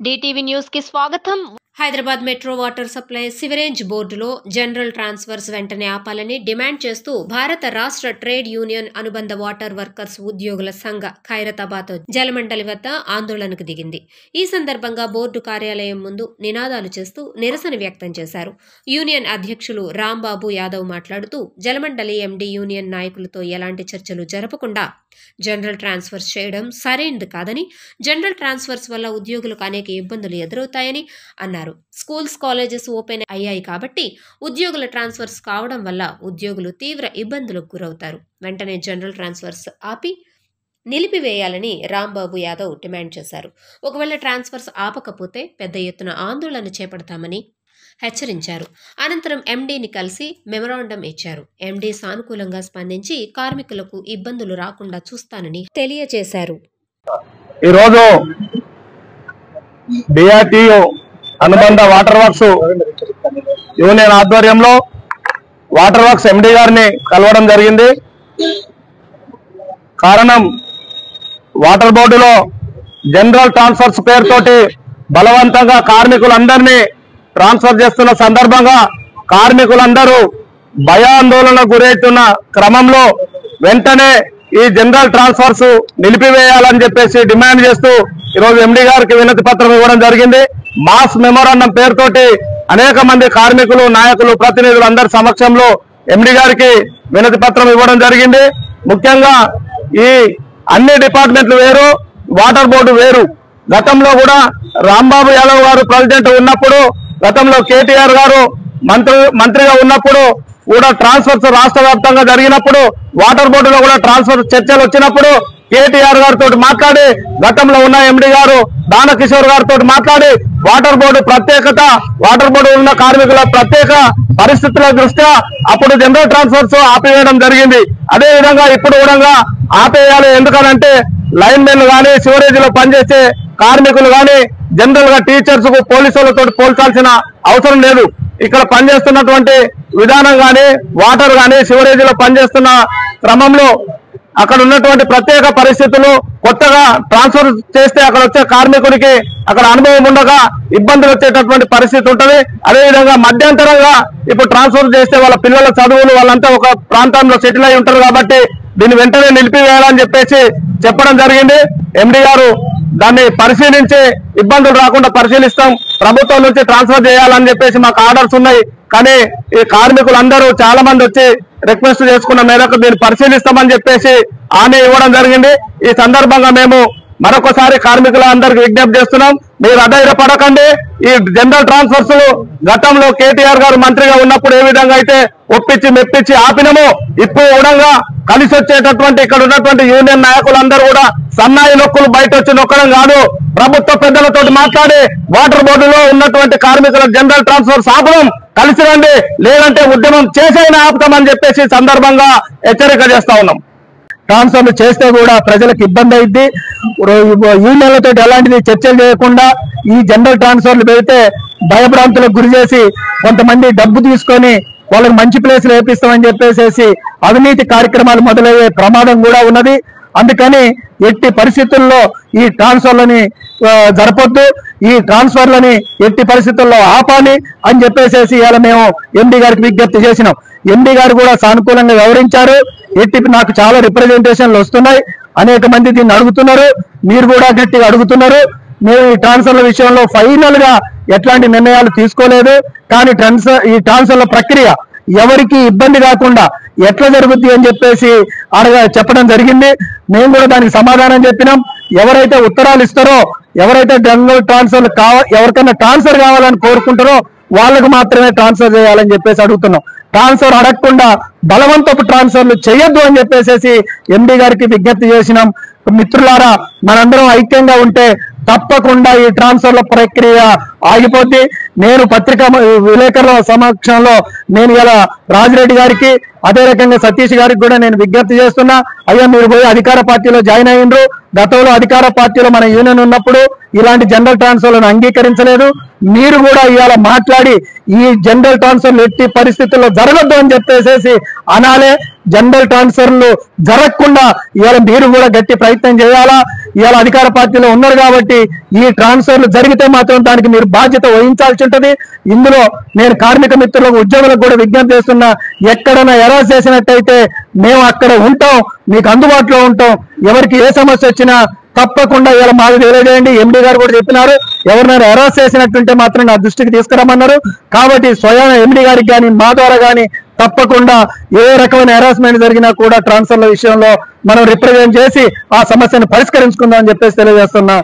DTV news కి స్వాగతం. Hyderabad metro water supply sewerage బోర్డులో జనరల్ ట్రాన్స్ఫర్స్ వెంటనే ఆపాలని డిమాండ్ చేస్తూ భారత రాష్ట్ర ట్రేడ్ యూనియన్ అనుబంధ వాటర్ వర్కర్స్ ఉద్యోగుల సంఘ ఖైరతాబాద్ జలమండలి వద్ద ఆందోళనకు దిగింది. ఈ సందర్భంగా బోర్డు కార్యాలయం ముందు నినాదాలు చేస్తూ నిరసన వ్యక్తం చేశారు. యూనియన్ అధ్యక్షులు రాంబాబు యాదవ్ మాట్లాడుతూ జలమండలి ఎండీ యూనియన్ నాయకులతో ఎలాంటి చర్చలు జరపకుండా జనరల్ ట్రాన్స్ఫర్స్ చేయడం సరైనది కాదని, జనరల్ ట్రాన్స్ఫర్స్ వల్ల ఉద్యోగులకు అనేక ఇబ్బందులు ఎదురవుతాయని అన్నారు. స్కూల్స్, కాలేజెస్ ఓపెన్ అయ్యాయి కాబట్టి ఉద్యోగుల ట్రాన్స్ఫర్స్ కావడం వల్ల ఉద్యోగులు తీవ్ర ఇబ్బందులకు గురవుతారు. వెంటనే జనరల్ ట్రాన్స్ఫర్స్ ఆపి నిలిపివేయాలని రాంబాబు యాదవ్ డిమాండ్ చేశారు. ఒకవేళ ట్రాన్స్ఫర్స్ ఆపకపోతే పెద్ద ఎత్తున ఆందోళన చేపడతామని హెచ్చరించారు. అనంతరం ఎండీని కలిసి మెమరాండం ఇచ్చారు. ఎండీ సానుకూలంగా స్పందించి కార్మికులకు ఇబ్బందులు రాకుండా చూస్తానని తెలియజేశారు. ఈరోజు డిఆర్టీయూ అనుబంధ వాటర్ వర్క్స్ యూనియన్ ఆధ్వర్యంలో వాటర్ వర్క్స్ ఎండీ గారిని కలవడం జరిగింది. కారణం, వాటర్ బోర్డులో జనరల్ ట్రాన్స్ఫర్స్ పేరుతోటి బలవంతంగా కార్మికులందరినీ ట్రాన్స్ఫర్ చేస్తున్న సందర్భంగా కార్మికులందరూ భయాందోళనకు గురవుతున్న క్రమంలో వెంటనే ఈ జనరల్ ట్రాన్స్ఫర్స్ నిలిపివేయాలని చెప్పేసి డిమాండ్ చేస్తూ ఈరోజు ఎండీ గారికి వినతి పత్రం ఇవ్వడం జరిగింది. మాస్ మెమోరాండం పేరుతోటి అనేక మంది కార్మికులు, నాయకులు, ప్రతినిధులు అందరి సమక్షంలో ఎండీ గారికి వినతి పత్రం ఇవ్వడం జరిగింది. ముఖ్యంగా ఈ అన్ని డిపార్ట్మెంట్లు వేరు, వాటర్ బోర్డు వేరు. గతంలో కూడా రాంబాబు యాదవ్ గారు ప్రెసిడెంట్ ఉన్నప్పుడు, గతంలో కేటీఆర్ గారు మంత్రిగా ఉన్నప్పుడు కూడా ట్రాన్స్ఫర్స్ రాష్ట్ర వ్యాప్తంగా జరిగినప్పుడు వాటర్ బోర్డులో కూడా ట్రాన్స్ఫర్ చర్చలు వచ్చినప్పుడు కేటీఆర్ గారితో మాట్లాడి, గతంలో ఉన్న ఎండీ గారు దానకిషోర్ గారితో మాట్లాడి వాటర్ బోర్డు ప్రత్యేకత, వాటర్ బోర్డు ఉన్న కార్మికుల ప్రత్యేక పరిస్థితుల దృష్ట్యా అప్పుడు జనరల్ ట్రాన్స్ఫర్స్ ఆపివేయడం జరిగింది. అదే విధంగా ఇప్పుడు కూడా ఆపేయాలి. ఎందుకనంటే లైన్ మెన్లు కానీ, సివరేజ్ లో పనిచేసే కార్మికులు కానీ, జనరల్ గా టీచర్స్ కు పోలీసులతో పోల్చాల్సిన అవసరం లేదు. ఇక్కడ పనిచేస్తున్నటువంటి విధానం కానీ, వాటర్ కానీ, సివరేజ్ లో పనిచేస్తున్న క్రమంలో అక్కడ ఉన్నటువంటి ప్రత్యేక పరిస్థితులు, కొత్తగా ట్రాన్స్ఫర్ చేస్తే అక్కడ వచ్చే కార్మికుడికి అక్కడ అనుభవం ఉండగా ఇబ్బందులు వచ్చేటటువంటి పరిస్థితి ఉంటుంది. అదేవిధంగా మధ్యంతరంగా ఇప్పుడు ట్రాన్స్ఫర్ చేస్తే వాళ్ళ పిల్లల చదువులు వాళ్ళంతా ఒక ప్రాంతంలో సెటిల్ అయి ఉంటారు కాబట్టి దీన్ని వెంటనే నిలిపివేయాలని చెప్పేసి చెప్పడం జరిగింది. ఎండీ గారు దాన్ని పరిశీలించి ఇబ్బందులు రాకుండా పరిశీలిస్తాం, ప్రభుత్వం నుంచి ట్రాన్స్ఫర్ చేయాలని చెప్పేసి మాకు ఆర్డర్స్ ఉన్నాయి. కానీ ఈ కార్మికులందరూ చాలా మంది వచ్చి రిక్వెస్ట్ చేసుకున్న మేరకు దీన్ని పరిశీలిస్తామని చెప్పేసి హామీ ఇవ్వడం జరిగింది. ఈ సందర్భంగా మేము మరొకసారి కార్మికులందరికీ విజ్ఞప్తి చేస్తున్నాం, మీరు అధైర్యపడకండి. ఈ జనరల్ ట్రాన్స్ఫర్స్ గతంలో కేటీఆర్ గారు మంత్రిగా ఉన్నప్పుడు ఏ విధంగా అయితే ఒప్పించి మెప్పించి ఆపినమో, ఇప్పుడు కూడా కలిసి వచ్చేటటువంటి ఇక్కడ ఉన్నటువంటి యూనియన్ నాయకులందరూ కూడా సన్నాయి నొక్కులు బయట వచ్చి నొక్కడం కాదు, ప్రభుత్వ పెద్దలతో మాట్లాడి వాటర్ బోర్డులో ఉన్నటువంటి కార్మికుల జనరల్ ట్రాన్స్ఫర్స్ ఆపడం, కలిసి రండి, లేదంటే ఉద్యమం చేసైనా ఆపుతామని చెప్పేసి సందర్భంగా హెచ్చరిక చేస్తా ఉన్నాం. ట్రాన్స్ఫర్లు చేస్తే కూడా ప్రజలకు ఇబ్బంది అయింది. యూనియన్లతో ఎలాంటిది చర్చలు చేయకుండా ఈ జనరల్ ట్రాన్స్ఫర్లు పెడితే భయభ్రాంతులకు గురి చేసి కొంతమంది డబ్బు తీసుకొని వాళ్ళకి మంచి ప్లేసులు వేపిస్తామని చెప్పేసి అవినీతి కార్యక్రమాలు మొదలయ్యే ప్రమాదం కూడా ఉన్నది. అందుకని ఎట్టి పరిస్థితుల్లో ఈ ట్రాన్స్ఫర్లని జరపొద్దు, ఈ ట్రాన్స్ఫర్లని ఎట్టి పరిస్థితుల్లో ఆపాలి అని చెప్పేసి ఇవాళ మేము ఎండీ గారికి విజ్ఞప్తి చేసినాం. ఎండీ గారు కూడా సానుకూలంగా వివరించారు. నాకు చాలా రిప్రజెంటేషన్లు వస్తున్నాయి, అనేక మంది దీన్ని అడుగుతున్నారు, మీరు కూడా గట్టిగా అడుగుతున్నారు. మేము ఈ ట్రాన్స్ఫర్ల విషయంలో ఫైనల్ గా ఎట్లాంటి నిర్ణయాలు తీసుకోలేదు. కానీ ఈ ట్రాన్స్ఫర్ల ప్రక్రియ ఎవరికి ఇబ్బంది కాకుండా ఎట్లా జరుగుద్ది అని చెప్పేసి చెప్పడం జరిగింది. మేము కూడా దానికి సమాధానం చెప్పినాం. ఎవరైతే ఉత్తరాలు ఇస్తారో, ఎవరైతే జనరల్ ట్రాన్స్ఫర్లు ఎవరికైనా ట్రాన్స్ఫర్ కావాలని కోరుకుంటారో వాళ్ళకు మాత్రమే ట్రాన్స్ఫర్ చేయాలని చెప్పేసి అడుగుతున్నాం. ట్రాన్స్ఫర్ అడగకుండా బలవంతపు ట్రాన్స్ఫర్లు చేయొద్దు అని చెప్పేసి ఎండీ గారికి విజ్ఞప్తి చేసినాం. మిత్రులారా, మనందరం ఐక్యంగా ఉంటే తప్పకుండా ఈ ట్రాన్స్ఫర్ల ప్రక్రియ ఆగిపోద్ది. నేను పత్రికా విలేకరుల సమక్షంలో నేను ఇలా రాజిరెడ్డి గారికి, అదే రకంగా సతీష్ గారికి కూడా నేను విజ్ఞప్తి చేస్తున్నా, అయ్యా మీరు పోయి అధికార పార్టీలో జాయిన్ అయ్యిండ్రు. గతంలో అధికార పార్టీలో మన యూనియన్ ఉన్నప్పుడు ఇలాంటి జనరల్ ట్రాన్స్ఫర్లను అంగీకరించలేదు. మీరు కూడా ఇవాళ మాట్లాడి ఈ జనరల్ ట్రాన్స్ఫర్లు ఎట్టి పరిస్థితుల్లో జరగద్దు అని చెప్పేసి అనాలే. జనరల్ ట్రాన్స్ఫర్లు జరగకుండా ఇవాళ మీరు కూడా గట్టి ప్రయత్నం చేయాలా. ఇవాళ అధికార పార్టీలో ఉన్నారు కాబట్టి ఈ ట్రాన్స్ఫర్లు జరిగితే మాత్రం దానికి మీరు బాధ్యత వహించాల్సి ఉంటుంది. ఇందులో నేను కార్మిక మిత్రులకు, ఉద్యోగులకు కూడా విజ్ఞప్తి చేస్తున్నా, ఎక్కడైనా ఎరాస్ చేసినట్టయితే మేము అక్కడ ఉంటాం, మీకు అందుబాటులో ఉంటాం. ఎవరికి ఏ సమస్య వచ్చినా తప్పకుండా ఇలా మాకు తెలియజేయండి. ఎండీ గారు కూడా చెప్పినారు, ఎవరినైనా అరెస్ట్ చేసినట్టుంటే మాత్రం నా దృష్టికి తీసుకురమ్మన్నారు. కాబట్టి స్వయం ఎండీ గారికి కానీ మా ద్వారా కానీ తప్పకుండా ఏ రకమైన హెరాస్మెంట్ జరిగినా కూడా ట్రాన్స్ఫర్ల విషయంలో మనం రిప్రజెంట్ చేసి ఆ సమస్యను పరిష్కరించుకుందాం అని చెప్పేసి తెలియజేస్తున్నా.